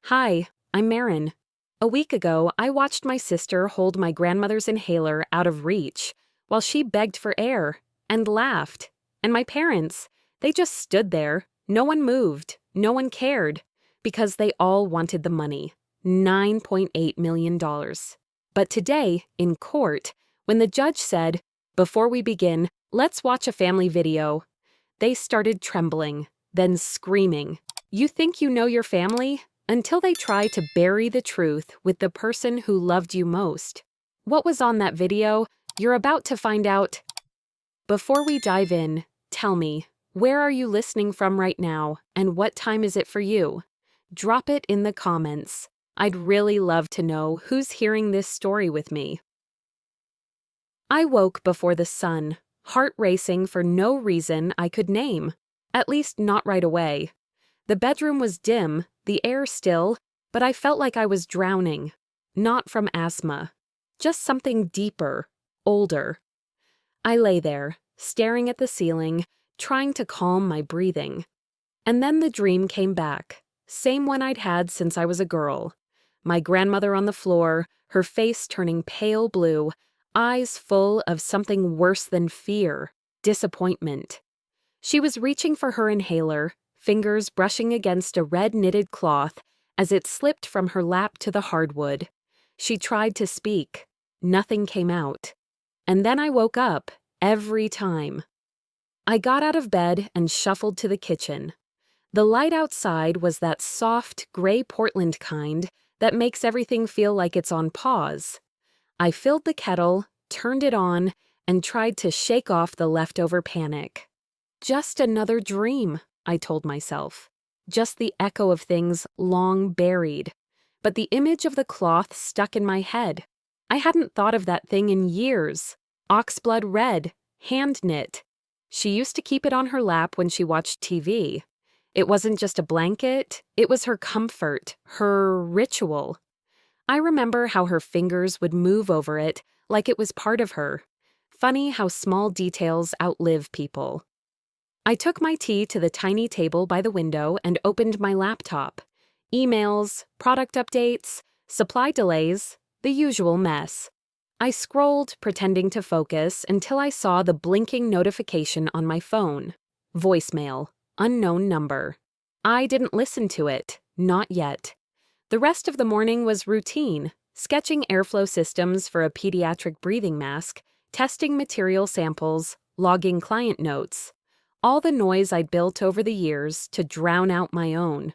Hi, I'm Marin. A week ago, I watched my sister hold my grandmother's inhaler out of reach while she begged for air and laughed. And my parents, they just stood there. No one moved. No one cared because they all wanted the money, $9.8 million. But today, in court, when the judge said, "Before we begin, let's watch a family video," they started trembling, then screaming. You think you know your family? Until they try to bury the truth with the person who loved you most. What was on that video? You're about to find out. Before we dive in, tell me, where are you listening from right now, and what time is it for you? Drop it in the comments. I'd really love to know who's hearing this story with me. I woke before the sun, heart racing for no reason I could name. At least not right away. The bedroom was dim, the air still, but I felt like I was drowning. Not from asthma. Just something deeper, older. I lay there, staring at the ceiling, trying to calm my breathing. And then the dream came back. Same one I'd had since I was a girl. My grandmother on the floor, her face turning pale blue, eyes full of something worse than fear, disappointment. She was reaching for her inhaler, fingers brushing against a red knitted cloth as it slipped from her lap to the hardwood. She tried to speak. Nothing came out. And then I woke up, every time. I got out of bed and shuffled to the kitchen. The light outside was that soft, gray Portland kind that makes everything feel like it's on pause. I filled the kettle, turned it on, and tried to shake off the leftover panic. Just another dream, I told myself. Just the echo of things long buried. But the image of the cloth stuck in my head. I hadn't thought of that thing in years. Oxblood red, hand knit. She used to keep it on her lap when she watched TV. It wasn't just a blanket, it was her comfort, her ritual. I remember how her fingers would move over it like it was part of her. Funny how small details outlive people. I took my tea to the tiny table by the window and opened my laptop. Emails, product updates, supply delays, the usual mess. I scrolled, pretending to focus, until I saw the blinking notification on my phone. Voicemail, unknown number. I didn't listen to it, not yet. The rest of the morning was routine, sketching airflow systems for a pediatric breathing mask, testing material samples, logging client notes. All the noise I'd built over the years to drown out my own.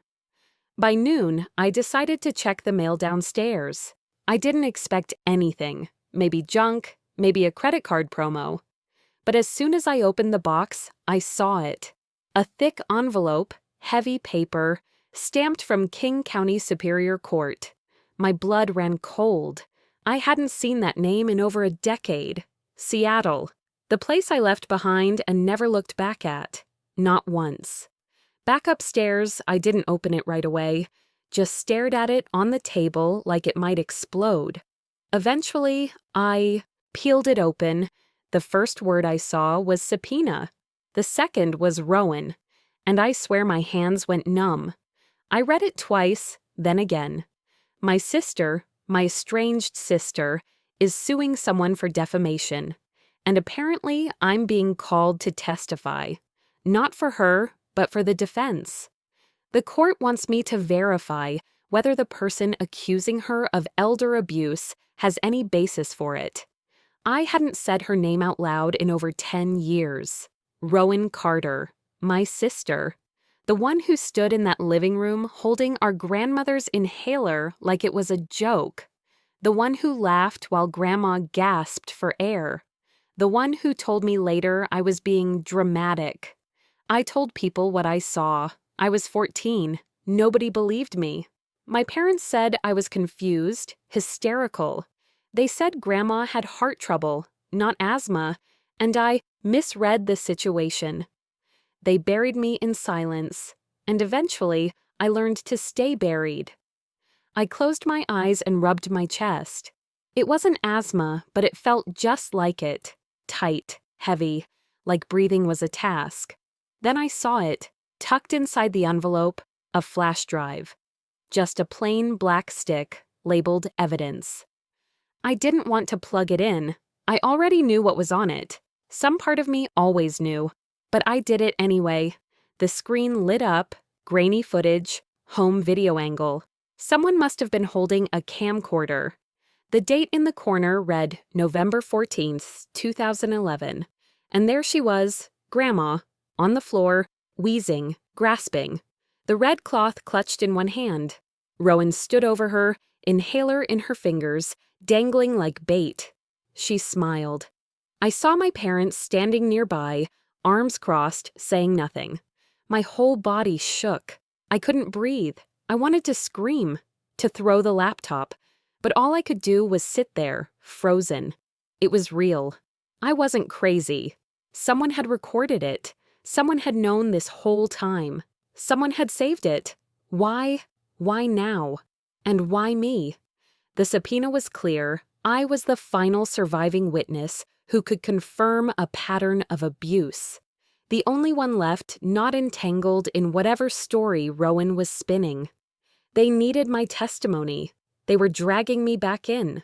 By noon, I decided to check the mail downstairs. I didn't expect anything, maybe junk, maybe a credit card promo. But as soon as I opened the box, I saw it. A thick envelope, heavy paper, stamped from King County Superior Court. My blood ran cold. I hadn't seen that name in over a decade. Seattle. The place I left behind and never looked back at. Not once. Back upstairs, I didn't open it right away, just stared at it on the table like it might explode. Eventually, I peeled it open. The first word I saw was subpoena. The second was Rowan, and I swear my hands went numb. I read it twice, then again. My sister, my estranged sister, is suing someone for defamation. And apparently, I'm being called to testify. Not for her, but for the defense. The court wants me to verify whether the person accusing her of elder abuse has any basis for it. I hadn't said her name out loud in over 10 years. Rowan Carter, my sister. The one who stood in that living room holding our grandmother's inhaler like it was a joke. The one who laughed while Grandma gasped for air. The one who told me later I was being dramatic. I told people what I saw. I was 14. Nobody believed me. My parents said I was confused, hysterical. They said Grandma had heart trouble, not asthma, and I misread the situation. They buried me in silence, and eventually I learned to stay buried. I closed my eyes and rubbed my chest. It wasn't asthma, but it felt just like it. Tight, heavy, like breathing was a task. Then I saw it, tucked inside the envelope, a flash drive. just a plain black stick labeled evidence. I didn't want to plug it in. I already knew what was on it. Some part of me always knew, but I did it anyway. The screen lit up, grainy footage, home video angle. Someone must have been holding a camcorder. The date in the corner read November 14th, 2011, and there she was, Grandma, on the floor, wheezing, grasping, the red cloth clutched in one hand. Rowan stood over her, inhaler in her fingers, dangling like bait. She smiled. I saw my parents standing nearby, arms crossed, saying nothing. My whole body shook. I couldn't breathe. I wanted to scream, to throw the laptop, but all I could do was sit there, frozen. It was real. I wasn't crazy. Someone had recorded it. Someone had known this whole time. Someone had saved it. Why? Why now? And why me? The subpoena was clear. I was the final surviving witness who could confirm a pattern of abuse. The only one left not entangled in whatever story Rowan was spinning. They needed my testimony. They were dragging me back in.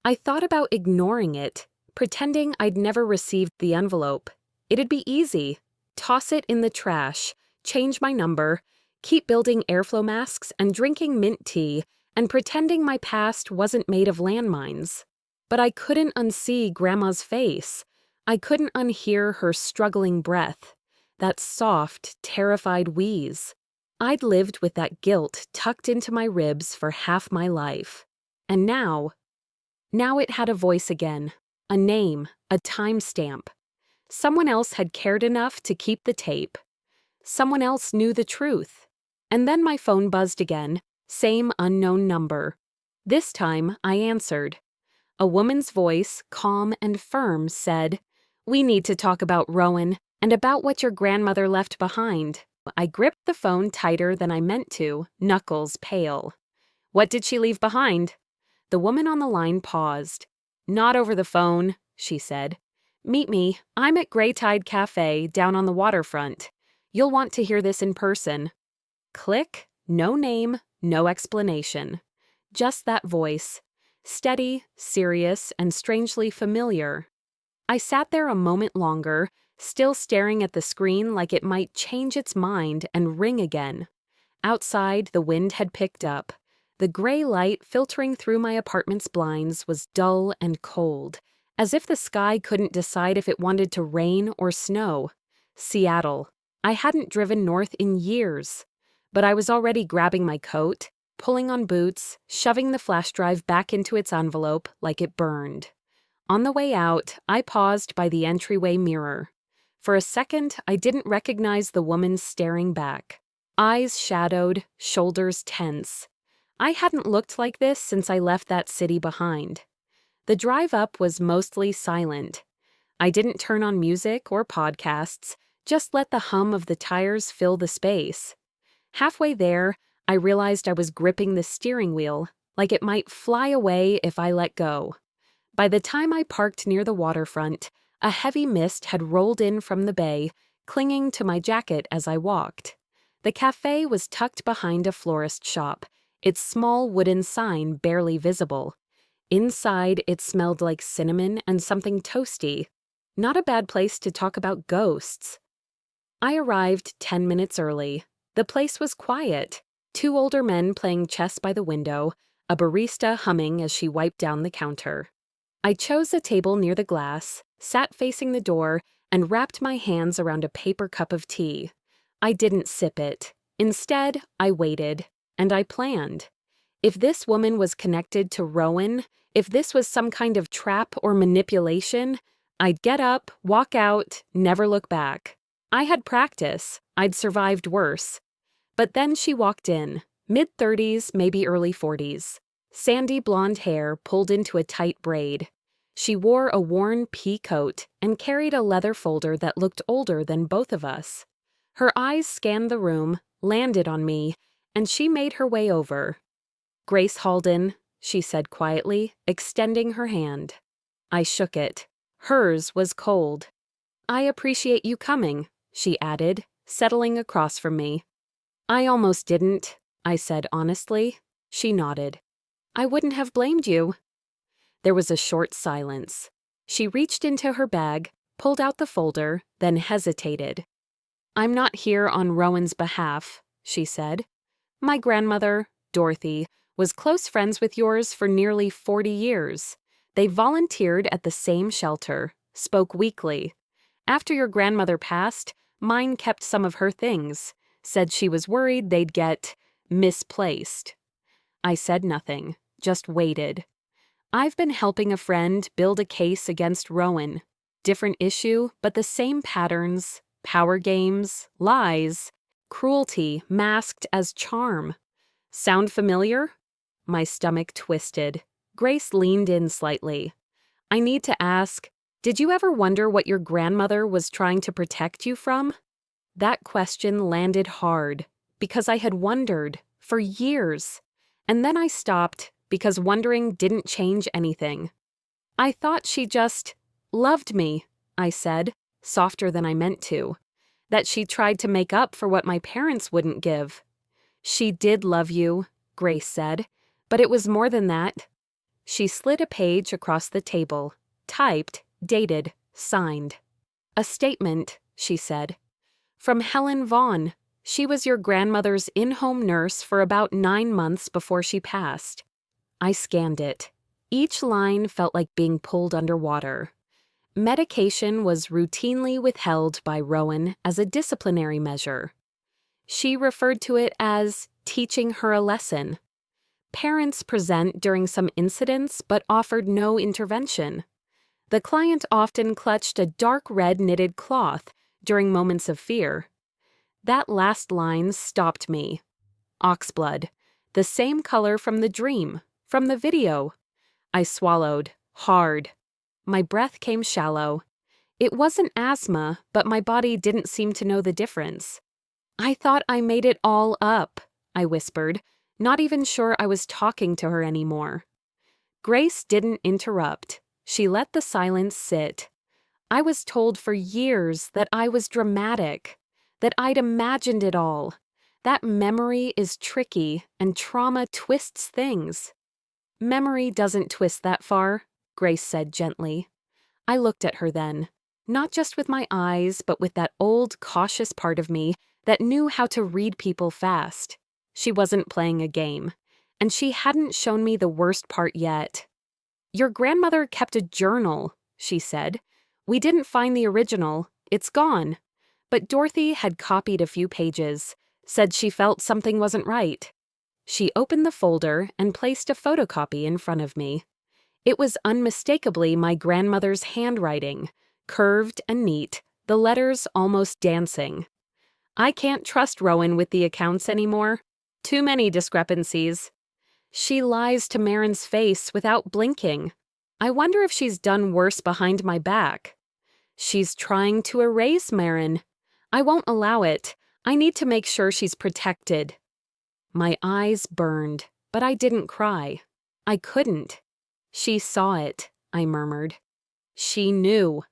I thought about ignoring it, pretending I'd never received the envelope. It'd be easy. Toss it in the trash, change my number, keep building airflow masks and drinking mint tea, and pretending my past wasn't made of landmines. But I couldn't unsee Grandma's face. I couldn't unhear her struggling breath, that soft, terrified wheeze. I'd lived with that guilt tucked into my ribs for half my life. And now it had a voice again, a name, a timestamp. Someone else had cared enough to keep the tape. Someone else knew the truth. And then my phone buzzed again, same unknown number. This time I answered. A woman's voice, calm and firm, said, "We need to talk about Rowan and about what your grandmother left behind." I gripped the phone tighter than I meant to, knuckles pale. "What did she leave behind?" The woman on the line paused. "Not over the phone," she said. "Meet me. I'm at Grey Tide Cafe down on the waterfront. You'll want to hear this in person." Click, no name, no explanation. Just that voice. Steady, serious, and strangely familiar. I sat there a moment longer, still staring at the screen like it might change its mind and ring again. Outside, the wind had picked up. The gray light filtering through my apartment's blinds was dull and cold, as if the sky couldn't decide if it wanted to rain or snow. Seattle. I hadn't driven north in years, but I was already grabbing my coat, pulling on boots, shoving the flash drive back into its envelope like it burned. On the way out, I paused by the entryway mirror. For a second, I didn't recognize the woman staring back. Eyes shadowed, shoulders tense. I hadn't looked like this since I left that city behind. The drive up was mostly silent. I didn't turn on music or podcasts, just let the hum of the tires fill the space. Halfway there, I realized I was gripping the steering wheel, like it might fly away if I let go. By the time I parked near the waterfront, a heavy mist had rolled in from the bay, clinging to my jacket as I walked. The cafe was tucked behind a florist shop, its small wooden sign barely visible. Inside, it smelled like cinnamon and something toasty. Not a bad place to talk about ghosts. I arrived 10 minutes early. The place was quiet. 2 older men playing chess by the window, a barista humming as she wiped down the counter. I chose a table near the glass, sat facing the door, and wrapped my hands around a paper cup of tea. I didn't sip it. Instead, I waited, and I planned. If this woman was connected to Rowan, if this was some kind of trap or manipulation, I'd get up, walk out, never look back. I had practice. I'd survived worse. But then she walked in, mid-30s, maybe early 40s. Sandy blonde hair pulled into a tight braid. She wore a worn pea coat and carried a leather folder that looked older than both of us. Her eyes scanned the room, landed on me, and she made her way over. "Grace Halden," she said quietly, extending her hand. I shook it. Hers was cold. "I appreciate you coming," she added, settling across from me. "I almost didn't," I said honestly. She nodded. I wouldn't have blamed you. There was a short silence. She reached into her bag, pulled out the folder, then hesitated. I'm not here on Rowan's behalf, she said. My grandmother, Dorothy, was close friends with yours for nearly 40 years. They volunteered at the same shelter, spoke weekly. After your grandmother passed, mine kept some of her things, said she was worried they'd get misplaced. I said nothing, just waited. I've been helping a friend build a case against Rowan. Different issue, but the same patterns, power games, lies, cruelty masked as charm. Sound familiar? My stomach twisted. Grace leaned in slightly. I need to ask, did you ever wonder what your grandmother was trying to protect you from? That question landed hard, because I had wondered for years. And then I stopped, because wondering didn't change anything. I thought she just loved me, I said, softer than I meant to. That she tried to make up for what my parents wouldn't give. She did love you, Grace said, but it was more than that. She slid a page across the table, typed, dated, signed. A statement, she said. From Helen Vaughn. She was your grandmother's in-home nurse for about 9 months before she passed. I scanned it. Each line felt like being pulled underwater. Medication was routinely withheld by Rowan as a disciplinary measure. She referred to it as teaching her a lesson. Parents present during some incidents but offered no intervention. The client often clutched a dark red knitted cloth during moments of fear. That last line stopped me. Oxblood, the same color from the dream, from the video. I swallowed, hard. My breath came shallow. It wasn't asthma, but my body didn't seem to know the difference. I thought I made it all up, I whispered, not even sure I was talking to her anymore. Grace didn't interrupt. She let the silence sit. I was told for years that I was dramatic, that I'd imagined it all. That memory is tricky and trauma twists things. Memory doesn't twist that far, Grace said gently. I looked at her then, not just with my eyes, but with that old, cautious part of me that knew how to read people fast. She wasn't playing a game, and she hadn't shown me the worst part yet. Your grandmother kept a journal, she said. We didn't find the original. It's gone. But Dorothy had copied a few pages, said she felt something wasn't right. She opened the folder and placed a photocopy in front of me. It was unmistakably my grandmother's handwriting, curved and neat, the letters almost dancing. I can't trust Rowan with the accounts anymore. Too many discrepancies. She lies to Marin's face without blinking. I wonder if she's done worse behind my back. She's trying to erase Marin. I won't allow it. I need to make sure she's protected. My eyes burned, but I didn't cry. I couldn't. She saw it, I murmured. She knew.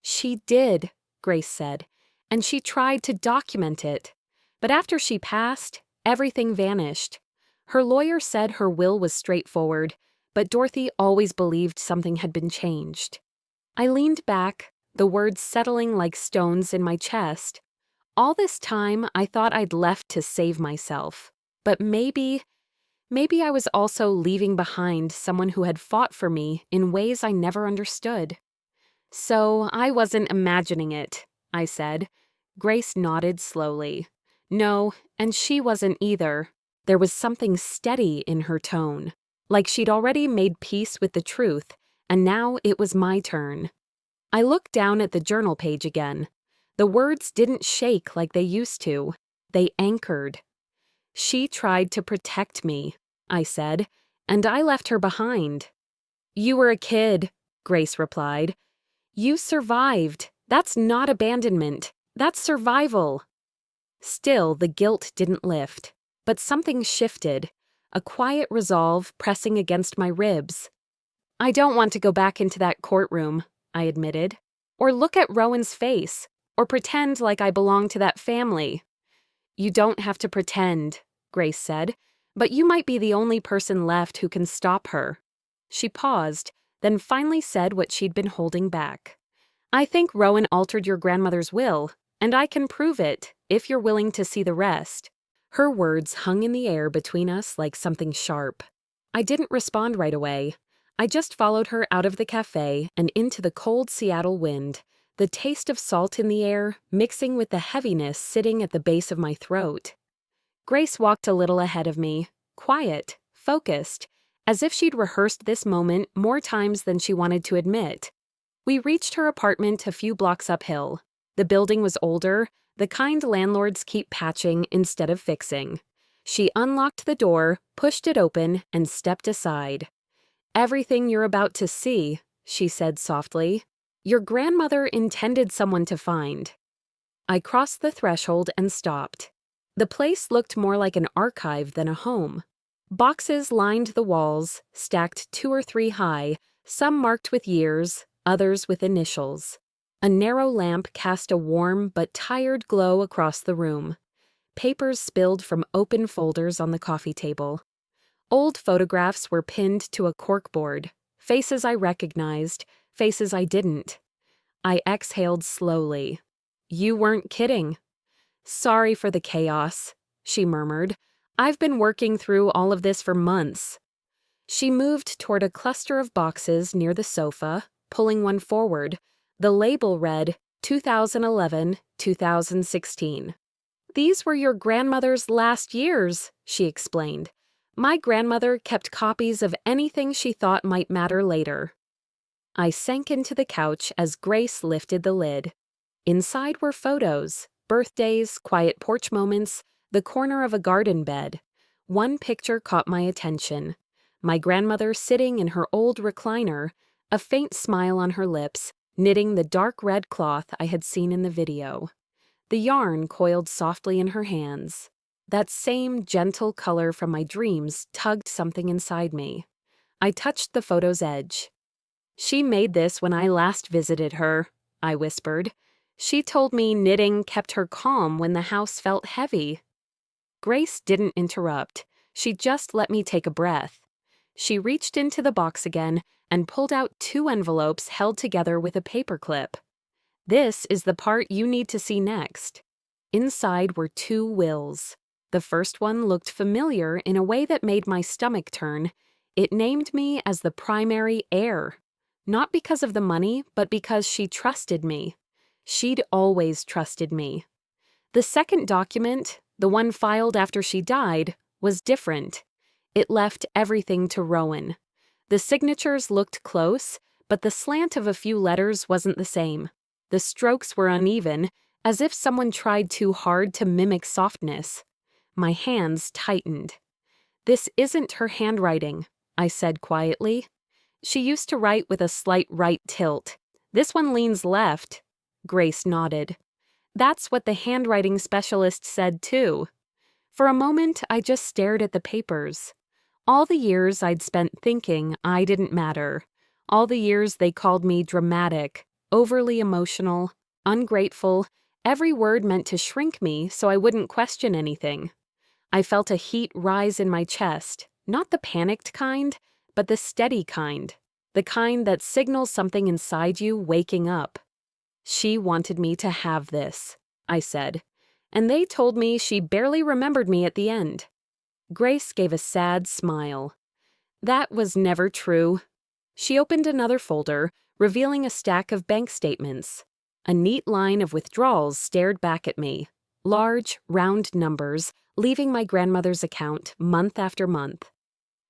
She did, Grace said, and she tried to document it. But after she passed, everything vanished. Her lawyer said her will was straightforward, but Dorothy always believed something had been changed. I leaned back, the words settling like stones in my chest. All this time, I thought I'd left to save myself. But maybe I was also leaving behind someone who had fought for me in ways I never understood. So I wasn't imagining it, I said. Grace nodded slowly. No, and she wasn't either. There was something steady in her tone, like she'd already made peace with the truth, and now it was my turn. I looked down at the journal page again. The words didn't shake like they used to. They anchored. She tried to protect me, I said, and I left her behind. You were a kid, Grace replied. You survived. That's not abandonment. That's survival. Still, the guilt didn't lift, but something shifted, a quiet resolve pressing against my ribs. I don't want to go back into that courtroom, I admitted, or look at Rowan's face, or pretend like I belong to that family. You don't have to pretend, Grace said, "but you might be the only person left who can stop her." She paused, then finally said what she'd been holding back. "I think Rowan altered your grandmother's will, and I can prove it, if you're willing to see the rest." Her words hung in the air between us like something sharp. I didn't respond right away. I just followed her out of the cafe and into the cold Seattle wind, the taste of salt in the air mixing with the heaviness sitting at the base of my throat. Grace walked a little ahead of me, quiet, focused, as if she'd rehearsed this moment more times than she wanted to admit. We reached her apartment a few blocks uphill. The building was older, the kind landlords keep patching instead of fixing. She unlocked the door, pushed it open, and stepped aside. "Everything you're about to see," she said softly, "your grandmother intended someone to find." I crossed the threshold and stopped. The place looked more like an archive than a home. Boxes lined the walls, stacked 2 or 3 high, some marked with years, others with initials. A narrow lamp cast a warm but tired glow across the room. Papers spilled from open folders on the coffee table. Old photographs were pinned to a corkboard, faces I recognized, faces I didn't. I exhaled slowly. "You weren't kidding." "Sorry for the chaos," she murmured. "I've been working through all of this for months." She moved toward a cluster of boxes near the sofa, pulling one forward. The label read 2011-2016. "These were your grandmother's last years," she explained. "My grandmother kept copies of anything she thought might matter later." I sank into the couch as Grace lifted the lid. Inside were photos, birthdays, quiet porch moments, the corner of a garden bed. One picture caught my attention. My grandmother sitting in her old recliner, a faint smile on her lips, knitting the dark red cloth I had seen in the video. The yarn coiled softly in her hands. That same gentle color from my dreams tugged something inside me. I touched the photo's edge. "She made this when I last visited her," I whispered. "She told me knitting kept her calm when the house felt heavy." Grace didn't interrupt. She just let me take a breath. She reached into the box again and pulled out 2 envelopes held together with a paperclip. "This is the part you need to see next." Inside were 2 wills. The first one looked familiar in a way that made my stomach turn. It named me as the primary heir. Not because of the money, but because she trusted me. She'd always trusted me. The second document, the one filed after she died, was different. It left everything to Rowan. The signatures looked close, but the slant of a few letters wasn't the same. The strokes were uneven, as if someone tried too hard to mimic softness. My hands tightened. "This isn't her handwriting," I said quietly. "She used to write with a slight right tilt. This one leans left." Grace nodded. "That's what the handwriting specialist said too." For a moment, I just stared at the papers. All the years I'd spent thinking I didn't matter. All the years they called me dramatic, overly emotional, ungrateful, every word meant to shrink me so I wouldn't question anything. I felt a heat rise in my chest, not the panicked kind, but the steady kind, the kind that signals something inside you waking up. "She wanted me to have this," I said, "and they told me she barely remembered me at the end." Grace gave a sad smile. "That was never true." She opened another folder, revealing a stack of bank statements. A neat line of withdrawals stared back at me. Large, round numbers, leaving my grandmother's account month after month.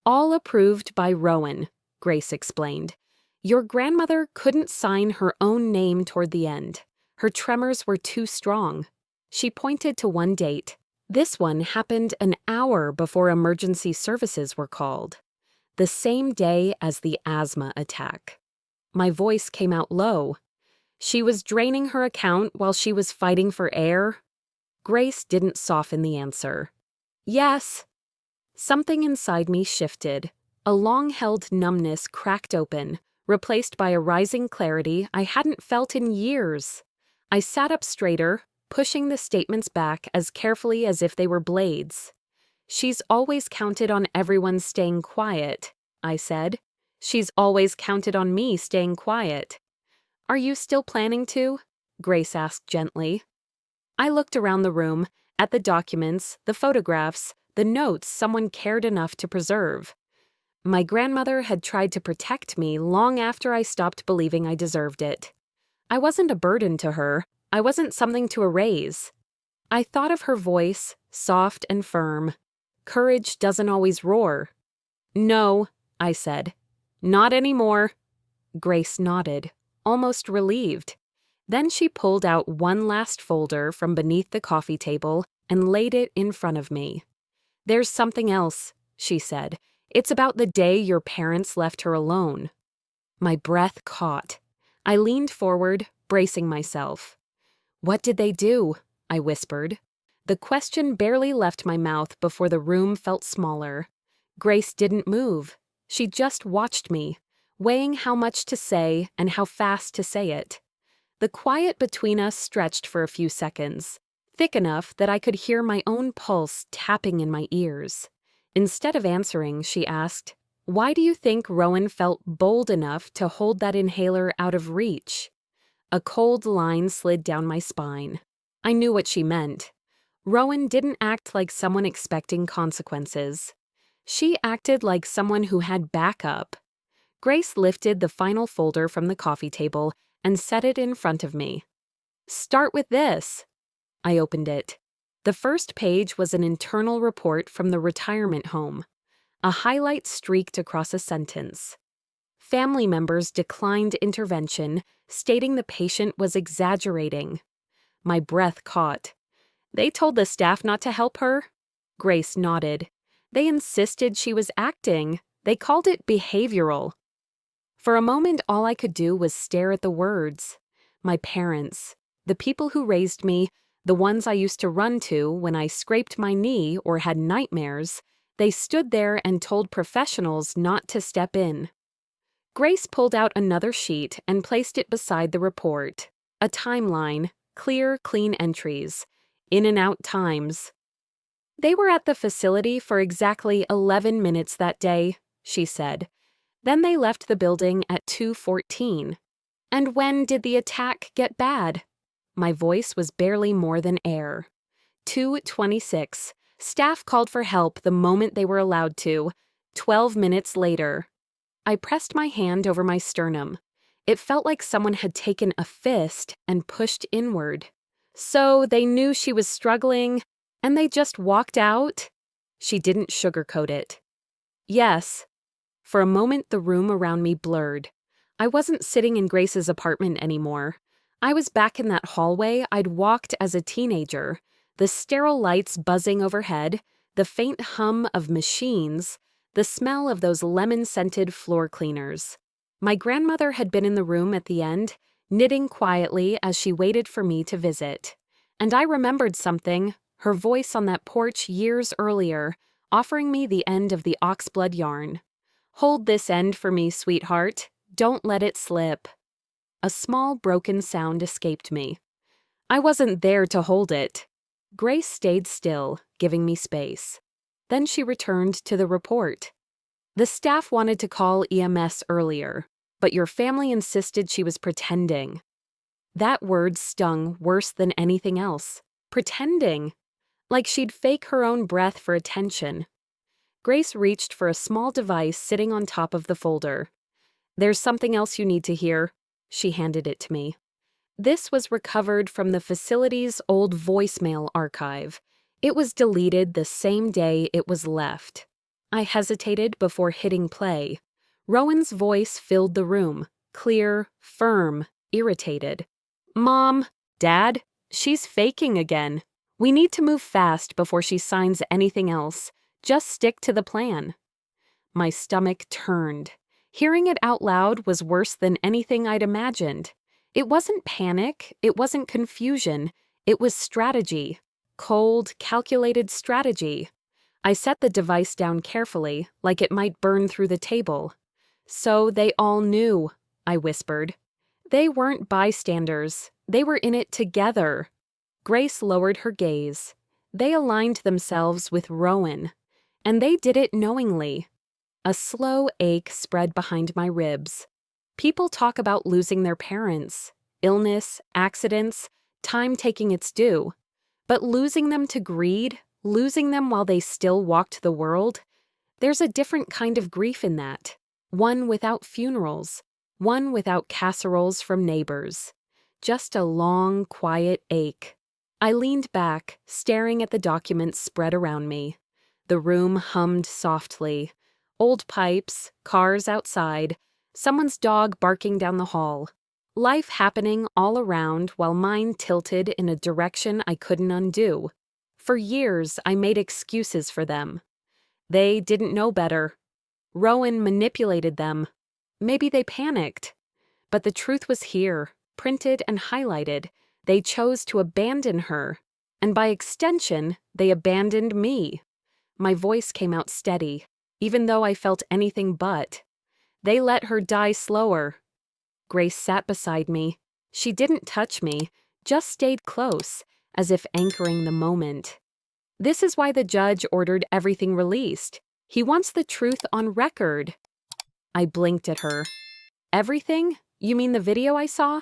"All approved by Rowan," Grace explained. "Your grandmother couldn't sign her own name toward the end. Her tremors were too strong." She pointed to one date. This one happened an hour before emergency services were called. The same day as the asthma attack. My voice came out low. "She was draining her account while she was fighting for air?" Grace didn't soften the answer. "Yes." Something inside me shifted. A long-held numbness cracked open, replaced by a rising clarity I hadn't felt in years. I sat up straighter, pushing the statements back as carefully as if they were blades. She's always counted on everyone staying quiet, I said. She's always counted on me staying quiet. Are you still planning to? Grace asked gently. I looked around the room, at the documents, the photographs, the notes someone cared enough to preserve. My grandmother had tried to protect me long after I stopped believing I deserved it. I wasn't a burden to her. I wasn't something to erase. I thought of her voice, soft and firm. Courage doesn't always roar. No, I said. Not anymore. Grace nodded, almost relieved. Then she pulled out one last folder from beneath the coffee table and laid it in front of me. There's something else, she said. It's about the day your parents left her alone. My breath caught. I leaned forward, bracing myself. What did they do? I whispered. The question barely left my mouth before the room felt smaller. Grace didn't move. She just watched me, weighing how much to say and how fast to say it. The quiet between us stretched for a few seconds, thick enough that I could hear my own pulse tapping in my ears. Instead of answering, she asked, "Why do you think Rowan felt bold enough to hold that inhaler out of reach?" A cold line slid down my spine. I knew what she meant. Rowan didn't act like someone expecting consequences. She acted like someone who had backup. Grace lifted the final folder from the coffee table and set it in front of me. Start with this. I opened it. The first page was an internal report from the retirement home. A highlight streaked across a sentence. Family members declined intervention, stating the patient was exaggerating. My breath caught. They told the staff not to help her? Grace nodded. They insisted she was acting. They called it behavioral. For a moment, all I could do was stare at the words. My parents, the people who raised me, the ones I used to run to when I scraped my knee or had nightmares, they stood there and told professionals not to step in. Grace pulled out another sheet and placed it beside the report. A timeline, clear, clean entries, in and out times. They were at the facility for exactly 11 minutes that day, she said. Then they left the building at 2:14. And when did the attack get bad? My voice was barely more than air. 2:26. Staff called for help the moment they were allowed to. 12 minutes later. I pressed my hand over my sternum. It felt like someone had taken a fist and pushed inward. So they knew she was struggling, and they just walked out? She didn't sugarcoat it. Yes. For a moment, the room around me blurred. I wasn't sitting in Grace's apartment anymore. I was back in that hallway I'd walked as a teenager, the sterile lights buzzing overhead, the faint hum of machines, the smell of those lemon-scented floor cleaners. My grandmother had been in the room at the end, knitting quietly as she waited for me to visit. And I remembered something, her voice on that porch years earlier, offering me the end of the oxblood yarn. Hold this end for me, sweetheart. Don't let it slip. A small broken sound escaped me. I wasn't there to hold it. Grace stayed still, giving me space. Then she returned to the report. The staff wanted to call EMS earlier, but your family insisted she was pretending. That word stung worse than anything else. Pretending. Like she'd fake her own breath for attention. Grace reached for a small device sitting on top of the folder. There's something else you need to hear. She handed it to me. This was recovered from the facility's old voicemail archive. It was deleted the same day it was left. I hesitated before hitting play. Rowan's voice filled the room, clear, firm, irritated. Mom, Dad, she's faking again. We need to move fast before she signs anything else. Just stick to the plan. My stomach turned. Hearing it out loud was worse than anything I'd imagined. It wasn't panic, it wasn't confusion, it was strategy. Cold, calculated strategy. I set the device down carefully, like it might burn through the table. So they all knew, I whispered. They weren't bystanders. They were in it together. Grace lowered her gaze. They aligned themselves with Rowan. And they did it knowingly. A slow ache spread behind my ribs. People talk about losing their parents, illness, accidents, time taking its due. But losing them to greed, losing them while they still walked the world, there's a different kind of grief in that. One without funerals, one without casseroles from neighbors. Just a long, quiet ache. I leaned back, staring at the documents spread around me. The room hummed softly. Old pipes, cars outside, someone's dog barking down the hall. Life happening all around while mine tilted in a direction I couldn't undo. For years, I made excuses for them. They didn't know better. Rowan manipulated them. Maybe they panicked. But the truth was here, printed and highlighted. They chose to abandon her. And by extension, they abandoned me. My voice came out steady, even though I felt anything but. They let her die slower. Grace sat beside me. She didn't touch me, just stayed close, as if anchoring the moment. This is why the judge ordered everything released. He wants the truth on record. I blinked at her. Everything? You mean the video I saw?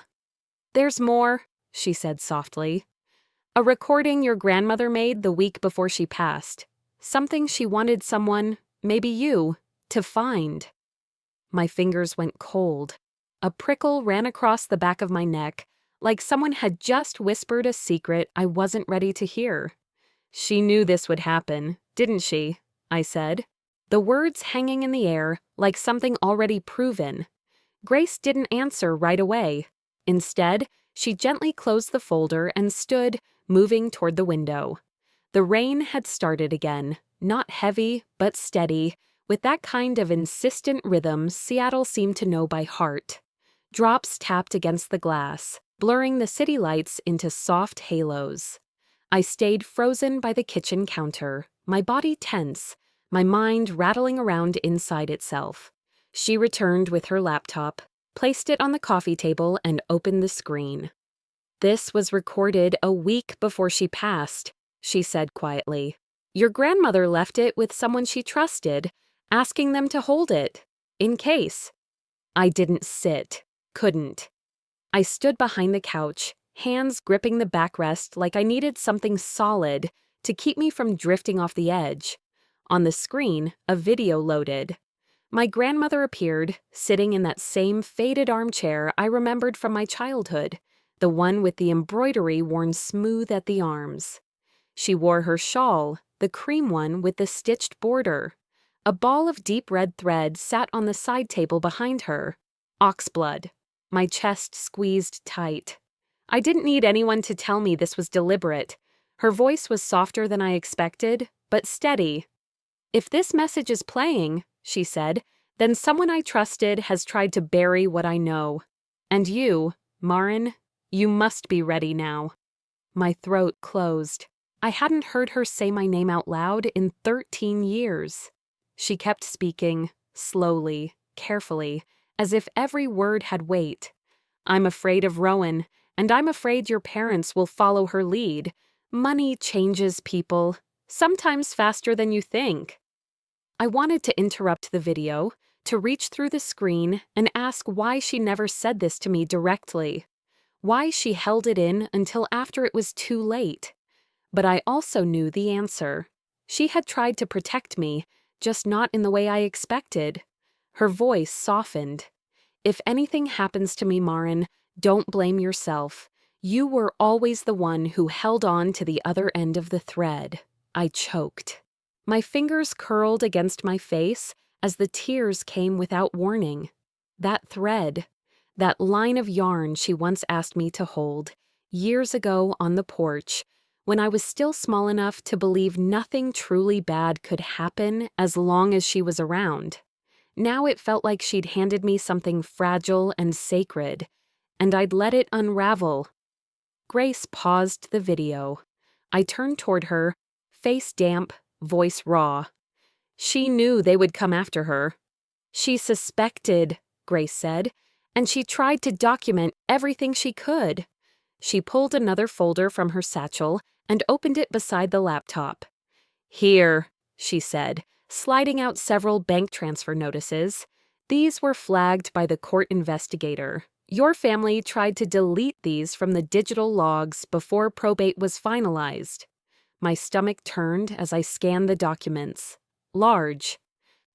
There's more, she said softly. A recording your grandmother made the week before she passed. Something she wanted someone, maybe you, to find. My fingers went cold. A prickle ran across the back of my neck, like someone had just whispered a secret I wasn't ready to hear. She knew this would happen, didn't she? I said. The words hanging in the air, like something already proven. Grace didn't answer right away. Instead, she gently closed the folder and stood, moving toward the window. The rain had started again, not heavy, but steady, with that kind of insistent rhythm Seattle seemed to know by heart. Drops tapped against the glass, blurring the city lights into soft halos. I stayed frozen by the kitchen counter, my body tense, my mind rattling around inside itself. She returned with her laptop, placed it on the coffee table, and opened the screen. This was recorded a week before she passed, she said quietly. Your grandmother left it with someone she trusted, asking them to hold it, in case. I didn't sit, couldn't. I stood behind the couch, hands gripping the backrest like I needed something solid to keep me from drifting off the edge. On the screen, a video loaded. My grandmother appeared, sitting in that same faded armchair I remembered from my childhood, the one with the embroidery worn smooth at the arms. She wore her shawl, the cream one with the stitched border. A ball of deep red thread sat on the side table behind her. Oxblood. My chest squeezed tight. I didn't need anyone to tell me this was deliberate. Her voice was softer than I expected, but steady. If this message is playing, she said, then someone I trusted has tried to bury what I know. And you, Marin, you must be ready now. My throat closed. I hadn't heard her say my name out loud in 13 years. She kept speaking, slowly, carefully, as if every word had weight. I'm afraid of Rowan, and I'm afraid your parents will follow her lead. Money changes people, sometimes faster than you think. I wanted to interrupt the video, to reach through the screen and ask why she never said this to me directly. Why she held it in until after it was too late. But I also knew the answer. She had tried to protect me, just not in the way I expected. Her voice softened. If anything happens to me, Marin, don't blame yourself. You were always the one who held on to the other end of the thread. I choked. My fingers curled against my face as the tears came without warning. That thread, that line of yarn she once asked me to hold, years ago on the porch, when I was still small enough to believe nothing truly bad could happen as long as she was around. Now it felt like she'd handed me something fragile and sacred, and I'd let it unravel. Grace paused the video. I turned toward her, face damp, voice raw. She knew they would come after her. She suspected, Grace said, and she tried to document everything she could. She pulled another folder from her satchel and opened it beside the laptop. Here, she said, sliding out several bank transfer notices. These were flagged by the court investigator. Your family tried to delete these from the digital logs before probate was finalized. My stomach turned as I scanned the documents. Large.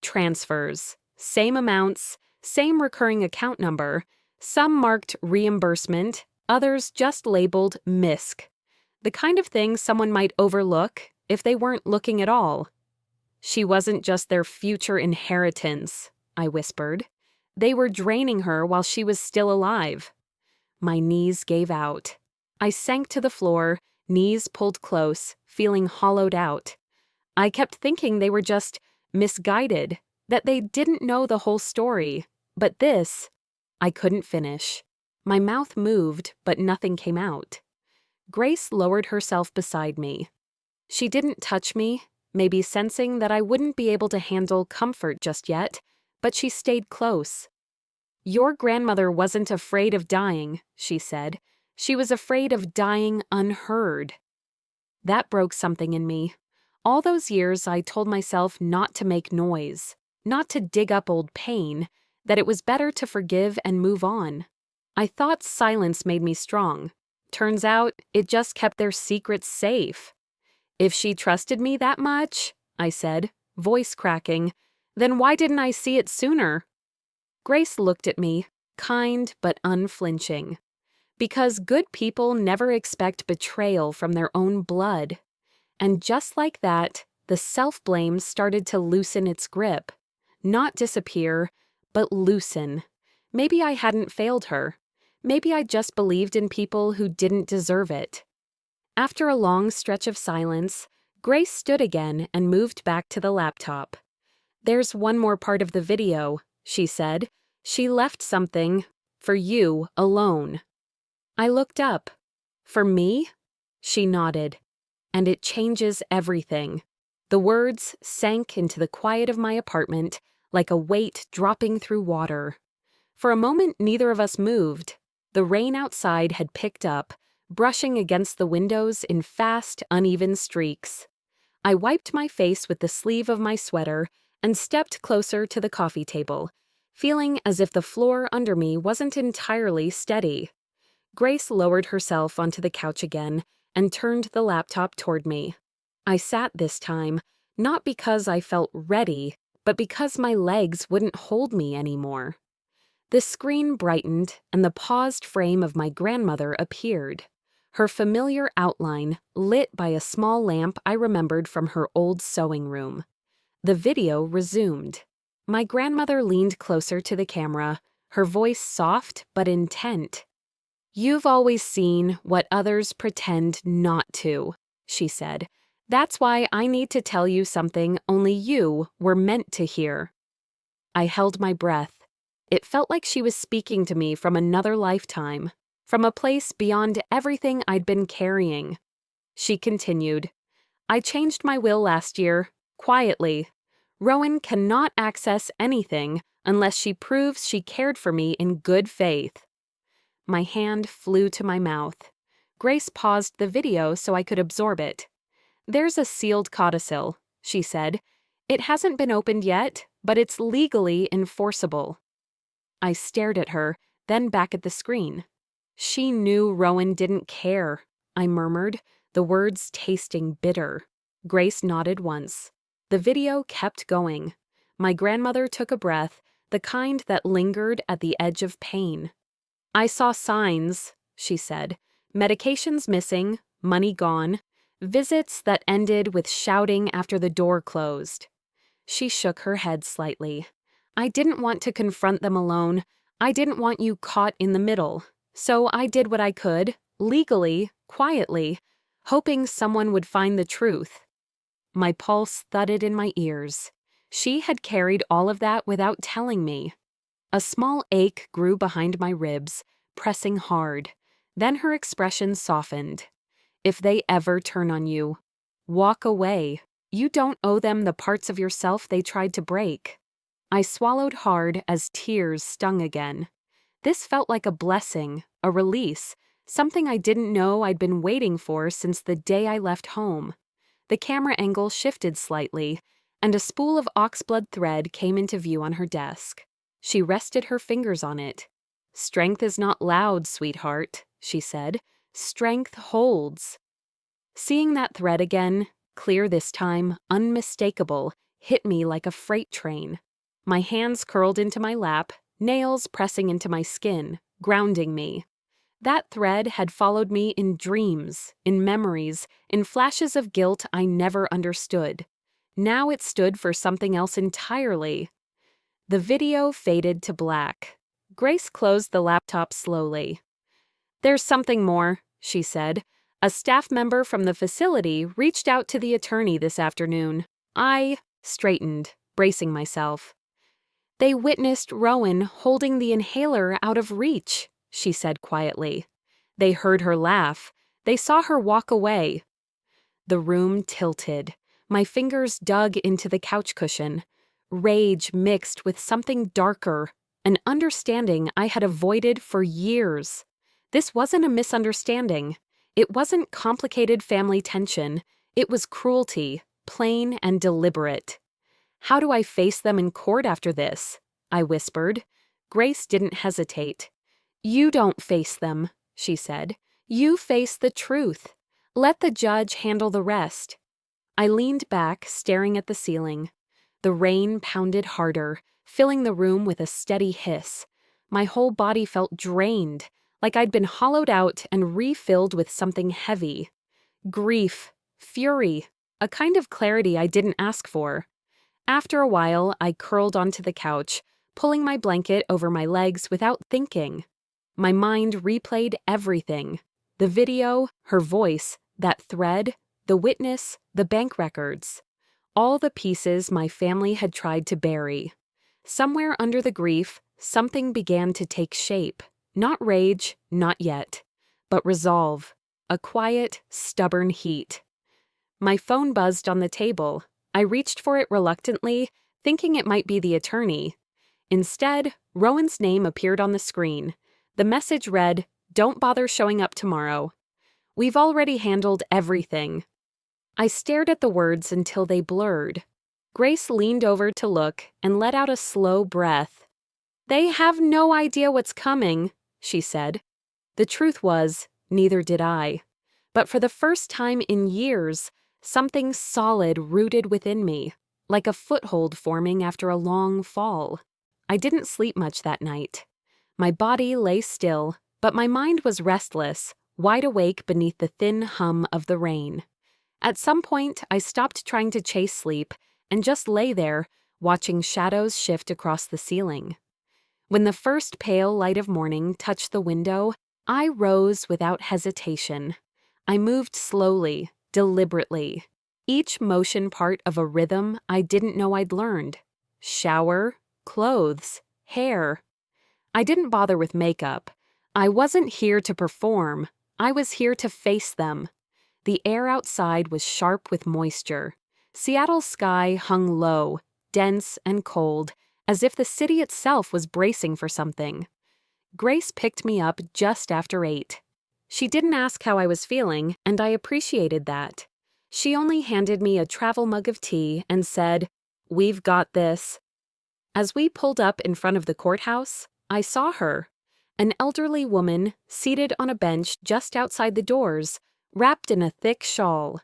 Transfers. Same amounts, same recurring account number, some marked reimbursement, others just labeled MISC. The kind of thing someone might overlook if they weren't looking at all. She wasn't just their future inheritance, I whispered. They were draining her while she was still alive. My knees gave out. I sank to the floor, knees pulled close, feeling hollowed out. I kept thinking they were just misguided, that they didn't know the whole story. But this, I couldn't finish. My mouth moved, but nothing came out. Grace lowered herself beside me. She didn't touch me, maybe sensing that I wouldn't be able to handle comfort just yet, but she stayed close. Your grandmother wasn't afraid of dying, she said. She was afraid of dying unheard. That broke something in me. All those years I told myself not to make noise, not to dig up old pain, that it was better to forgive and move on. I thought silence made me strong. Turns out it just kept their secrets safe. If she trusted me that much, I said, voice cracking, then why didn't I see it sooner? Grace looked at me, kind but unflinching. Because good people never expect betrayal from their own blood. And just like that, the self-blame started to loosen its grip. Not disappear, but loosen. Maybe I hadn't failed her. Maybe I just believed in people who didn't deserve it. After a long stretch of silence, Grace stood again and moved back to the laptop. There's one more part of the video, she said. She left something for you alone. I looked up. For me? She nodded. And it changes everything. The words sank into the quiet of my apartment like a weight dropping through water. For a moment, neither of us moved. The rain outside had picked up, brushing against the windows in fast, uneven streaks. I wiped my face with the sleeve of my sweater and stepped closer to the coffee table, feeling as if the floor under me wasn't entirely steady. Grace lowered herself onto the couch again and turned the laptop toward me. I sat this time, not because I felt ready, but because my legs wouldn't hold me anymore. The screen brightened and the paused frame of my grandmother appeared, her familiar outline lit by a small lamp I remembered from her old sewing room. The video resumed. My grandmother leaned closer to the camera, her voice soft but intent. "You've always seen what others pretend not to," she said. "That's why I need to tell you something only you were meant to hear." I held my breath. It felt like she was speaking to me from another lifetime, from a place beyond everything I'd been carrying. She continued, "I changed my will last year, quietly. Rowan cannot access anything unless she proves she cared for me in good faith." My hand flew to my mouth. Grace paused the video so I could absorb it. "There's a sealed codicil," she said. "It hasn't been opened yet, but it's legally enforceable." I stared at her, then back at the screen. "She knew Rowan didn't care," I murmured, the words tasting bitter. Grace nodded once. The video kept going. My grandmother took a breath, the kind that lingered at the edge of pain. "I saw signs," she said. "Medications missing, money gone, visits that ended with shouting after the door closed." She shook her head slightly. "I didn't want to confront them alone. I didn't want you caught in the middle. So I did what I could, legally, quietly, hoping someone would find the truth." My pulse thudded in my ears. She had carried all of that without telling me. A small ache grew behind my ribs, pressing hard. Then her expression softened. "If they ever turn on you, walk away. You don't owe them the parts of yourself they tried to break." I swallowed hard as tears stung again. This felt like a blessing, a release, something I didn't know I'd been waiting for since the day I left home. The camera angle shifted slightly, and a spool of oxblood thread came into view on her desk. She rested her fingers on it. "Strength is not loud, sweetheart," she said. "Strength holds." Seeing that thread again, clear this time, unmistakable, hit me like a freight train. My hands curled into my lap, nails pressing into my skin, grounding me. That thread had followed me in dreams, in memories, in flashes of guilt I never understood. Now it stood for something else entirely. The video faded to black. Grace closed the laptop slowly. "There's something more," she said. "A staff member from the facility reached out to the attorney this afternoon." I straightened, bracing myself. "They witnessed Rowan holding the inhaler out of reach," she said quietly. "They heard her laugh. They saw her walk away." The room tilted. My fingers dug into the couch cushion. Rage mixed with something darker, an understanding I had avoided for years. This wasn't a misunderstanding. It wasn't complicated family tension. It was cruelty, plain and deliberate. "How do I face them in court after this?" I whispered. Grace didn't hesitate. "You don't face them," she said. "You face the truth. Let the judge handle the rest." I leaned back, staring at the ceiling. The rain pounded harder, filling the room with a steady hiss. My whole body felt drained, like I'd been hollowed out and refilled with something heavy. Grief, fury, a kind of clarity I didn't ask for. After a while, I curled onto the couch, pulling my blanket over my legs without thinking. My mind replayed everything. The video, her voice, that thread, the witness, the bank records. All the pieces my family had tried to bury. Somewhere under the grief, something began to take shape. Not rage, not yet, but resolve. A quiet, stubborn heat. My phone buzzed on the table. I reached for it reluctantly, thinking it might be the attorney. Instead, Rowan's name appeared on the screen. The message read, "Don't bother showing up tomorrow. We've already handled everything." I stared at the words until they blurred. Grace leaned over to look and let out a slow breath. "They have no idea what's coming," she said. The truth was, neither did I. But for the first time in years, something solid rooted within me, like a foothold forming after a long fall. I didn't sleep much that night. My body lay still, but my mind was restless, wide awake beneath the thin hum of the rain. At some point, I stopped trying to chase sleep and just lay there, watching shadows shift across the ceiling. When the first pale light of morning touched the window, I rose without hesitation. I moved slowly, deliberately, each motion part of a rhythm I didn't know I'd learned. Shower, clothes, hair. I didn't bother with makeup. I wasn't here to perform. I was here to face them. The air outside was sharp with moisture. Seattle's sky hung low, dense and cold, as if the city itself was bracing for something. Grace picked me up just after 8. She didn't ask how I was feeling, and I appreciated that. She only handed me a travel mug of tea and said, "We've got this." As we pulled up in front of the courthouse, I saw her, an elderly woman seated on a bench just outside the doors, wrapped in a thick shawl.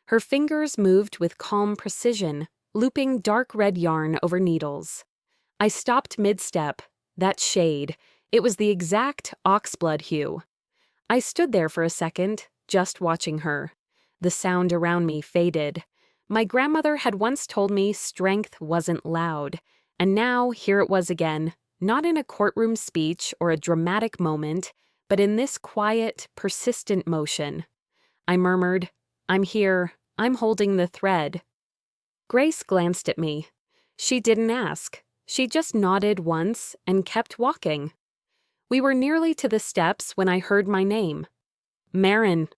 Her fingers moved with calm precision, looping dark red yarn over needles. I stopped mid-step. That shade. It was the exact oxblood hue. I stood there for a second, just watching her. The sound around me faded. My grandmother had once told me strength wasn't loud, and now here it was again, not in a courtroom speech or a dramatic moment, but in this quiet, persistent motion. I murmured, "I'm here. I'm holding the thread." Grace glanced at me. She didn't ask. She just nodded once and kept walking. We were nearly to the steps when I heard my name. "Marin."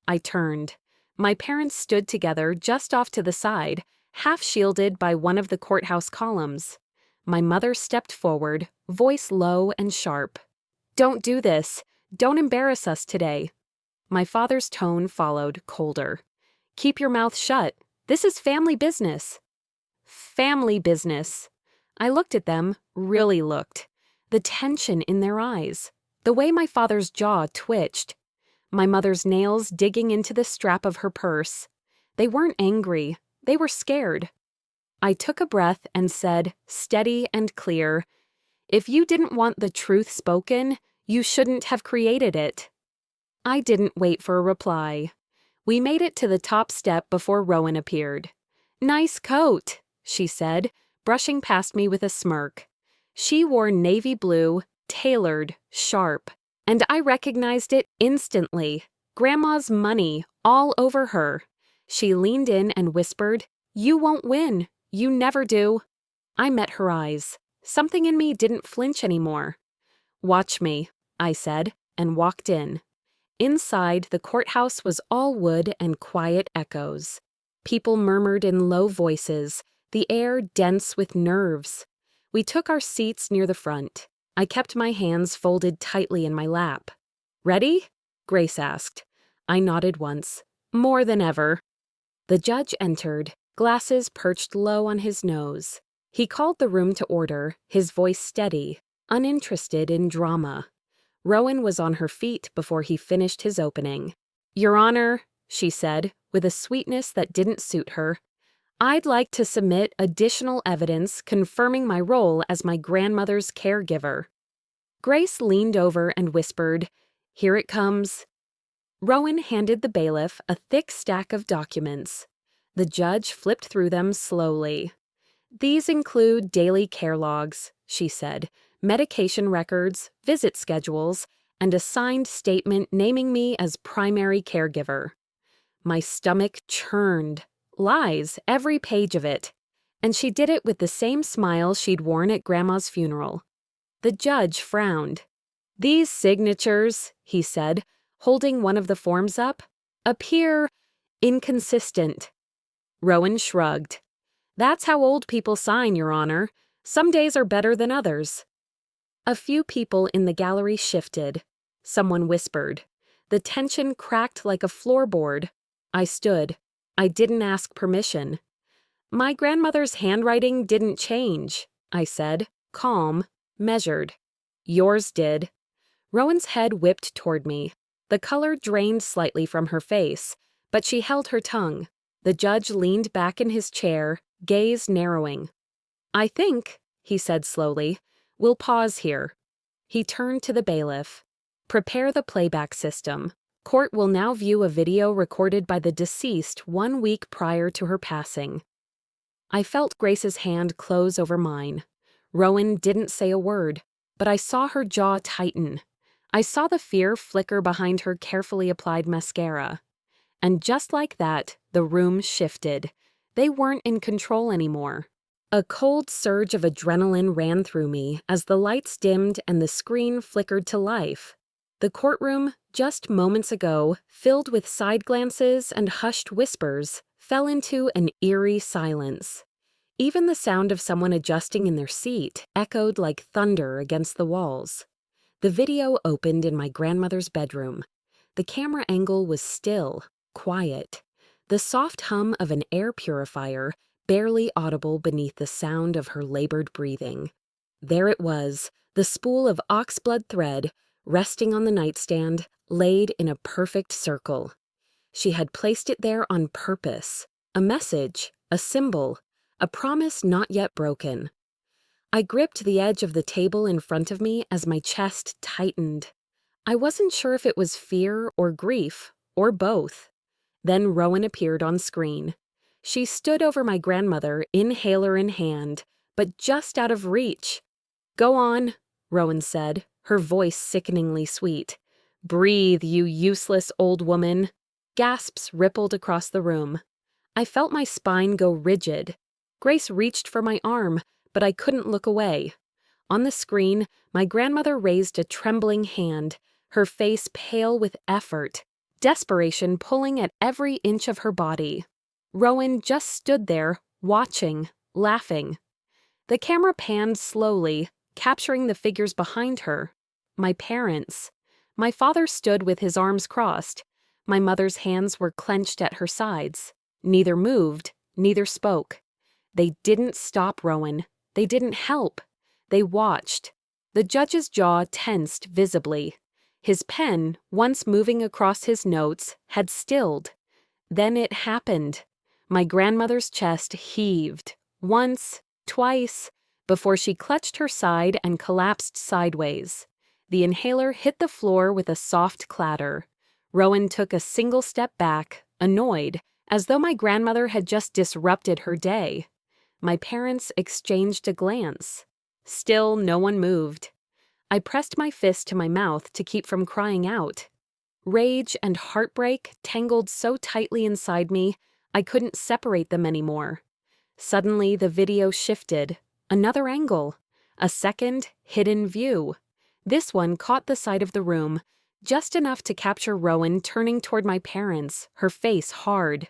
I turned. My parents stood together just off to the side, half shielded by one of the courthouse columns. My mother stepped forward, voice low and sharp. "Don't do this. Don't embarrass us today." My father's tone followed, colder. "Keep your mouth shut. This is family business." family business. I looked at them, really looked. The tension in their eyes, the way my father's jaw twitched, my mother's nails digging into the strap of her purse. They weren't angry, they were scared. I took a breath and said, steady and clear, "If you didn't want the truth spoken, you shouldn't have created it." I didn't wait for a reply. We made it to the top step before Rowan appeared. "Nice coat," she said, brushing past me with a smirk. She wore navy blue, tailored, sharp, and I recognized it instantly. Grandma's money, all over her. She leaned in and whispered, "You won't win. You never do." I met her eyes. Something in me didn't flinch anymore. "Watch me," I said, and walked in. Inside, the courthouse was all wood and quiet echoes. People murmured in low voices, the air dense with nerves. We took our seats near the front. I kept my hands folded tightly in my lap. "Ready?" Grace asked. I nodded once. More than ever. The judge entered, glasses perched low on his nose. He called the room to order, his voice steady, uninterested in drama. Rowan was on her feet before he finished his opening. "Your Honor," she said, with a sweetness that didn't suit her, "I'd like to submit additional evidence confirming my role as my grandmother's caregiver." Grace leaned over and whispered, "Here it comes." Rowan handed the bailiff a thick stack of documents. The judge flipped through them slowly. "These include daily care logs," she said, "medication records, visit schedules, and a signed statement naming me as primary caregiver." My stomach churned. Lies, every page of it. And she did it with the same smile she'd worn at Grandma's funeral. The judge frowned. "These signatures," he said, holding one of the forms up, "appear inconsistent." Rowan shrugged. "That's how old people sign, Your Honor. Some days are better than others." A few people in the gallery shifted. Someone whispered. The tension cracked like a floorboard. I stood. I didn't ask permission. "My grandmother's handwriting didn't change," I said, calm, measured. "Yours did." Rowan's head whipped toward me. The color drained slightly from her face, but she held her tongue. The judge leaned back in his chair, gaze narrowing. "I think," he said slowly, "we'll pause here." He turned to the bailiff. "Prepare the playback system. Court will now view a video recorded by the deceased 1 week prior to her passing." I felt Grace's hand close over mine. Rowan didn't say a word, but I saw her jaw tighten. I saw the fear flicker behind her carefully applied mascara. And just like that, the room shifted. They weren't in control anymore. A cold surge of adrenaline ran through me as the lights dimmed and the screen flickered to life. The courtroom, just moments ago, filled with side glances and hushed whispers, fell into an eerie silence. Even the sound of someone adjusting in their seat echoed like thunder against the walls. The video opened in my grandmother's bedroom. The camera angle was still, quiet. The soft hum of an air purifier, barely audible beneath the sound of her labored breathing. There it was, the spool of oxblood thread, resting on the nightstand, laid in a perfect circle. She had placed it there on purpose, a message, a symbol, a promise not yet broken. I gripped the edge of the table in front of me as my chest tightened. I wasn't sure if it was fear or grief, or both. Then Rowan appeared on screen. She stood over my grandmother, inhaler in hand, but just out of reach. "Go on," Rowan said, her voice sickeningly sweet. "Breathe, you useless old woman." Gasps rippled across the room. I felt my spine go rigid. Grace reached for my arm, but I couldn't look away. On the screen, my grandmother raised a trembling hand, her face pale with effort, desperation pulling at every inch of her body. Rowan just stood there, watching, laughing. The camera panned slowly, capturing the figures behind her. My parents. My father stood with his arms crossed. My mother's hands were clenched at her sides. Neither moved, neither spoke. They didn't stop Rowan. They didn't help. They watched. The judge's jaw tensed visibly. His pen, once moving across his notes, had stilled. Then it happened. My grandmother's chest heaved, once, twice, before she clutched her side and collapsed sideways. The inhaler hit the floor with a soft clatter. Rowan took a single step back, annoyed, as though my grandmother had just disrupted her day. My parents exchanged a glance. Still, no one moved. I pressed my fist to my mouth to keep from crying out. Rage and heartbreak tangled so tightly inside me, I couldn't separate them anymore. Suddenly, the video shifted. Another angle. A second, hidden view. This one caught the side of the room, just enough to capture Rowan turning toward my parents, her face hard.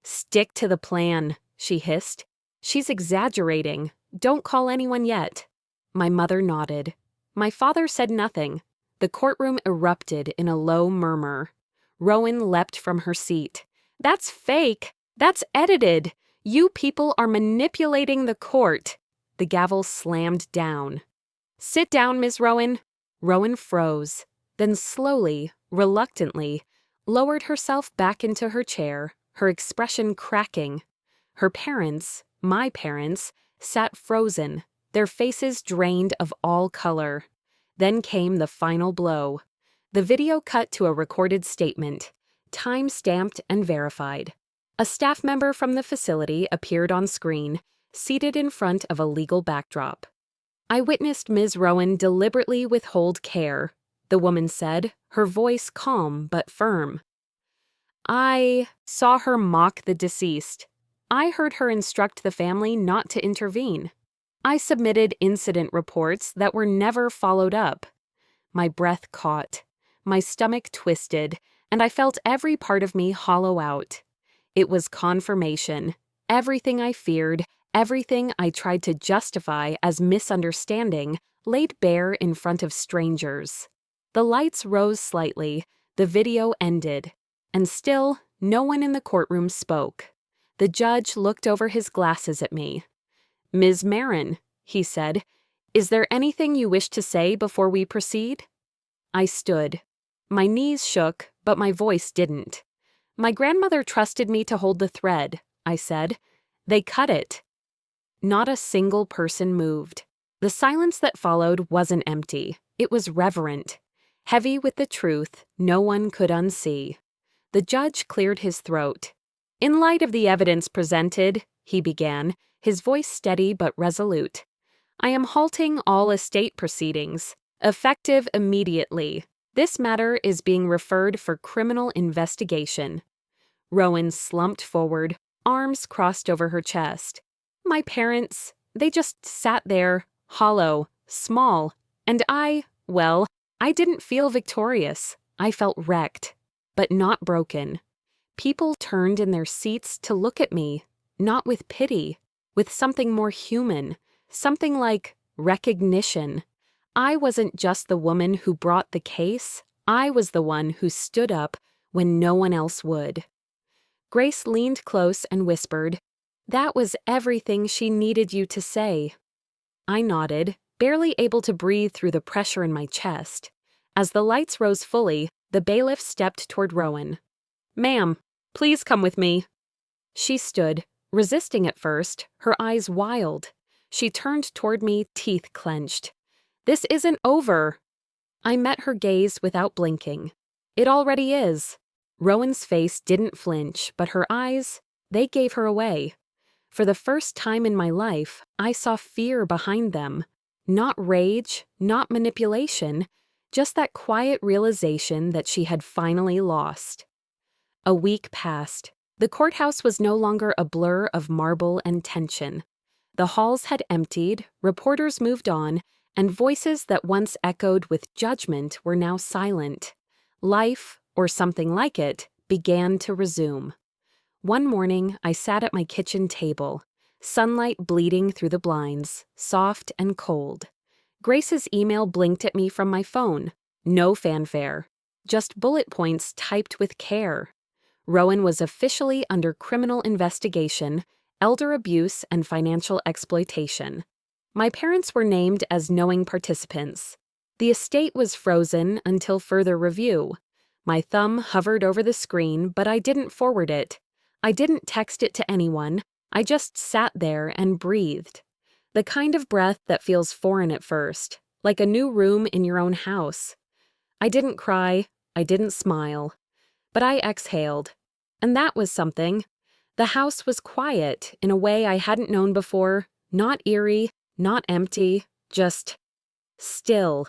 "Stick to the plan," she hissed. "She's exaggerating. Don't call anyone yet." My mother nodded. My father said nothing. The courtroom erupted in a low murmur. Rowan leapt from her seat. "That's fake! That's edited! You people are manipulating the court!" The gavel slammed down. "Sit down, Ms. Rowan." Rowan froze, then slowly, reluctantly, lowered herself back into her chair, her expression cracking. Her parents, my parents, sat frozen, their faces drained of all color. Then came the final blow. The video cut to a recorded statement, time-stamped and verified. A staff member from the facility appeared on screen, seated in front of a legal backdrop. "I witnessed Ms. Rowan deliberately withhold care," the woman said, her voice calm but firm. "I saw her mock the deceased. I heard her instruct the family not to intervene. I submitted incident reports that were never followed up." My breath caught. My stomach twisted, and I felt every part of me hollow out. It was confirmation. Everything I feared, everything I tried to justify as misunderstanding, laid bare in front of strangers. The lights rose slightly, the video ended, and still no one in the courtroom spoke. The judge looked over his glasses at me. "Ms. Marin," he said, "is there anything you wish to say before we proceed?" I stood. My knees shook, but my voice didn't. "My grandmother trusted me to hold the thread," I said. "They cut it." Not a single person moved. The silence that followed wasn't empty. It was reverent. Heavy with the truth no one could unsee. The judge cleared his throat. "In light of the evidence presented," he began, his voice steady but resolute, "I am halting all estate proceedings, effective immediately. This matter is being referred for criminal investigation." Rowan slumped forward, arms crossed over her chest. My parents, they just sat there, hollow, small, and well, I didn't feel victorious. I felt wrecked, but not broken. People turned in their seats to look at me, not with pity, with something more human, something like recognition. I wasn't just the woman who brought the case, I was the one who stood up when no one else would. Grace leaned close and whispered, "That was everything she needed you to say." I nodded, barely able to breathe through the pressure in my chest. As the lights rose fully, the bailiff stepped toward Rowan. "Ma'am, please come with me." She stood, resisting at first, her eyes wild. She turned toward me, teeth clenched. "This isn't over." I met her gaze without blinking. "It already is." Rowan's face didn't flinch, but her eyes, they gave her away. For the first time in my life, I saw fear behind them. Not rage, not manipulation, just that quiet realization that she had finally lost. A week passed. The courthouse was no longer a blur of marble and tension. The halls had emptied, reporters moved on, and voices that once echoed with judgment were now silent. Life, or something like it, began to resume. One morning, I sat at my kitchen table, sunlight bleeding through the blinds, soft and cold. Grace's email blinked at me from my phone. No fanfare, just bullet points typed with care. Rowan was officially under criminal investigation, elder abuse and financial exploitation. My parents were named as knowing participants. The estate was frozen until further review. My thumb hovered over the screen, but I didn't forward it. I didn't text it to anyone. I just sat there and breathed. The kind of breath that feels foreign at first, like a new room in your own house. I didn't cry. I didn't smile. But I exhaled. And that was something. The house was quiet in a way I hadn't known before, not eerie, not empty, just still.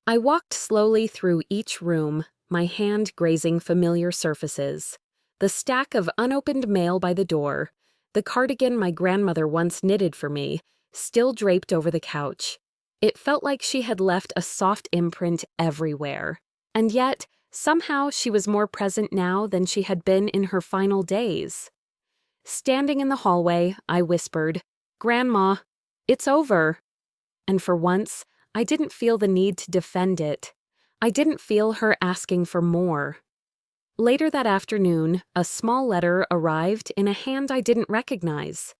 I walked slowly through each room, my hand grazing familiar surfaces. The stack of unopened mail by the door, the cardigan my grandmother once knitted for me, still draped over the couch. It felt like she had left a soft imprint everywhere. And yet, somehow she was more present now than she had been in her final days. Standing in the hallway, I whispered, "Grandma, it's over." And for once, I didn't feel the need to defend it. I didn't feel her asking for more. Later that afternoon, a small letter arrived in a hand I didn't recognize.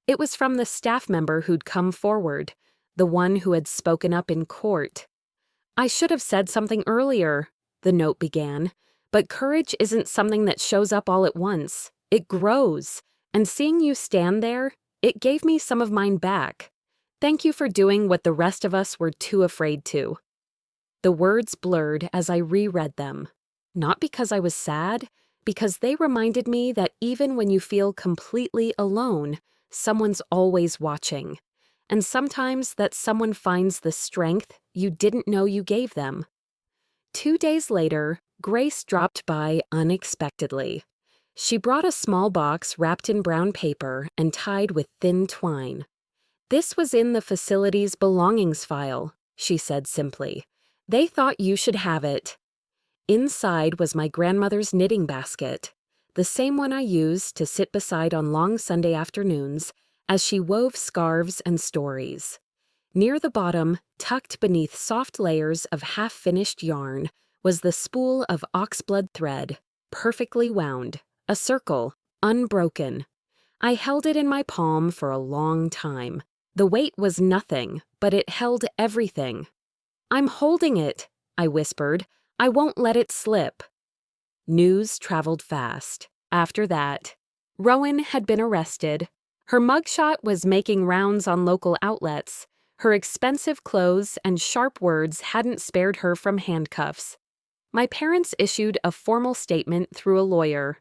It was from the staff member who'd come forward, the one who had spoken up in court. "I should have said something earlier," the note began, "but courage isn't something that shows up all at once. It grows, and seeing you stand there, it gave me some of mine back. Thank you for doing what the rest of us were too afraid to." The words blurred as I reread them. Not because I was sad, because they reminded me that even when you feel completely alone, someone's always watching. And sometimes that someone finds the strength you didn't know you gave them. 2 days later, Grace dropped by unexpectedly. She brought a small box wrapped in brown paper and tied with thin twine. "This was in the facility's belongings file," she said simply. "They thought you should have it." Inside was my grandmother's knitting basket, the same one I used to sit beside on long Sunday afternoons as she wove scarves and stories. Near the bottom, tucked beneath soft layers of half-finished yarn, was the spool of oxblood thread, perfectly wound, a circle, unbroken. I held it in my palm for a long time. The weight was nothing, but it held everything. "I'm holding it," I whispered. "I won't let it slip." News traveled fast. After that, Rowan had been arrested. Her mugshot was making rounds on local outlets. Her expensive clothes and sharp words hadn't spared her from handcuffs. My parents issued a formal statement through a lawyer.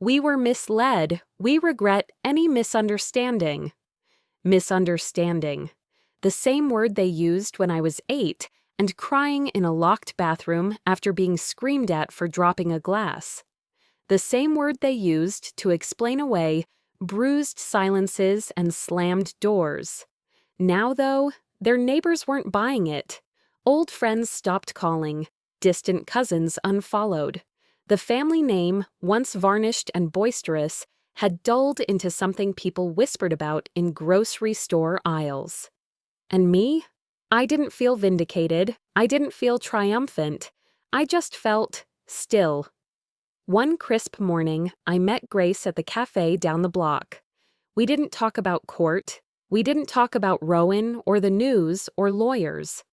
"We were misled. We regret any misunderstanding." Misunderstanding. The same word they used when I was 8 and crying in a locked bathroom after being screamed at for dropping a glass. The same word they used to explain away bruised silences and slammed doors. Now, though, their neighbors weren't buying it. Old friends stopped calling. Distant cousins unfollowed. The family name, once varnished and boisterous, had dulled into something people whispered about in grocery store aisles. And me? I didn't feel vindicated. I didn't feel triumphant. I just felt still. One crisp morning, I met Grace at the cafe down the block. We didn't talk about court. We didn't talk about Rowan or the news or lawyers.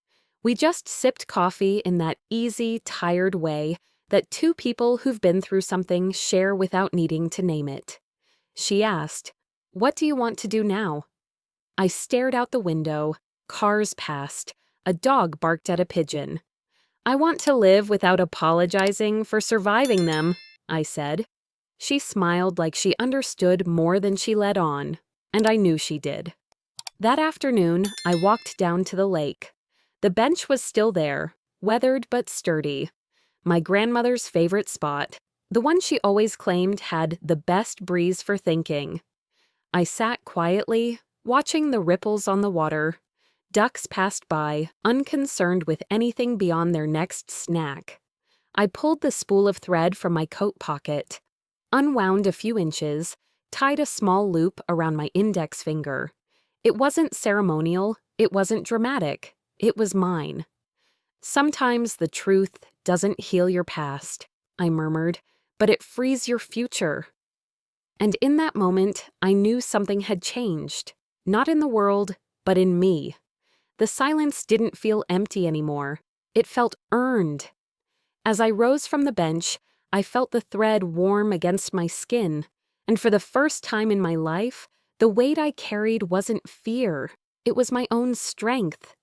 We just sipped coffee in that easy, tired way that two people who've been through something share without needing to name it. She asked, "What do you want to do now?" I stared out the window. Cars passed. A dog barked at a pigeon. "I want to live without apologizing for surviving them," I said. She smiled like she understood more than she let on, and I knew she did. That afternoon, I walked down to the lake. The bench was still there, weathered but sturdy. My grandmother's favorite spot, the one she always claimed had the best breeze for thinking. I sat quietly, watching the ripples on the water. Ducks passed by, unconcerned with anything beyond their next snack. I pulled the spool of thread from my coat pocket, unwound a few inches, tied a small loop around my index finger. It wasn't ceremonial, it wasn't dramatic, it was mine. "Sometimes the truth doesn't heal your past," I murmured, "but it frees your future." And in that moment, I knew something had changed. Not in the world, but in me. The silence didn't feel empty anymore. It felt earned. As I rose from the bench, I felt the thread warm against my skin, and for the first time in my life, the weight I carried wasn't fear. It was my own strength.